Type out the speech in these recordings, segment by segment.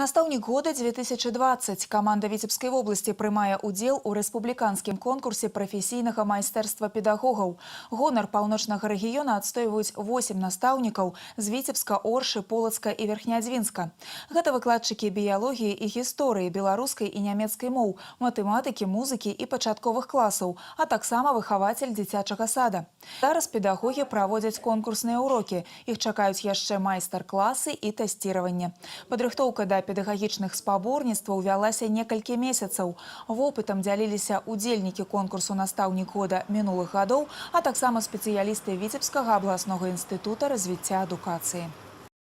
Настаўнік года 2020. Каманда Віцебскай вобласці прымае ўдзел у рэспубліканскім конкурсе прафесійнага майстэрства педагогаў. Гонар паўночнага рэгіёна адстойваюць 8 настаўнікаў з Віцебска, Оршы, Полацка і Верхнядзвінска. Гэта выкладчыкі біялогіі і гісторыі беларускай і нямецкай моў, матэматыкі, музыкі і пачатковых класаў, а таксама выхавацель дзіцячага сада. Зараз педагогі праводзяць конкурсныя урокі. Іх чакаюць яшчэ майстар-класы і тэсціраванне. Падрыхтоўка да педагагічных спаборніцтваў вялася некалькі месяцаў. Вопытам дзяліліся удзельнікі конкурсу «Настаўнік года» мінулых гадоў, а таксама спецыялісты Віцебскага абласнога інстытута развіцця адукацыі.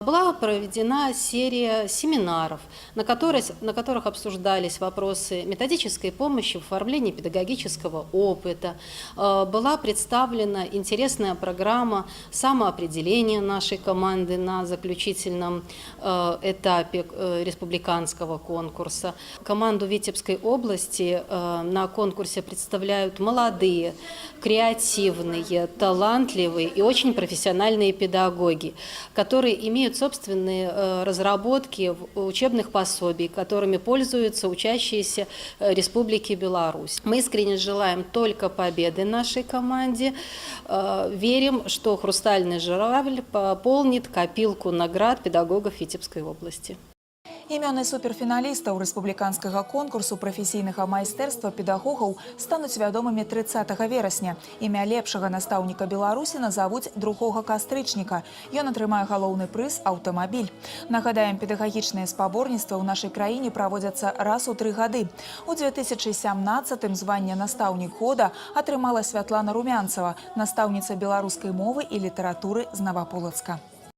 Была проведена серия семинаров, на которых обсуждались вопросы методической помощи в оформлении педагогического опыта. Была представлена интересная программа самоопределения нашей команды на заключительном этапе республиканского конкурса. Команду Витебской области на конкурсе представляют молодые, креативные, талантливые и очень профессиональные педагоги, которые имеют собственные разработки учебных пособий, которыми пользуются учащиеся Республики Беларусь. Мы искренне желаем только победы нашей команде. Верим, что «Хрустальный журавль» пополнит копилку наград педагогов Витебской области. Імёны суперфіналістаў рэспубліканскага конкурсу прафесійнага майстэрства педагогаў стануць вядомымі 30 верасня. Імя лепшага настаўніка Беларусі назавуць 2 кастрычніка. Ён атрымае галоўны прыз «Аўтамабіль». Нагадаем, педагагічныя спаборніцтвы ў нашай краіне праводзяцца раз у 3 гады. У 2017-м званне «Настаўнік года» атрымала Святлана Румянцева, настаўніца беларускай мовы і літаратуры з Новополацка.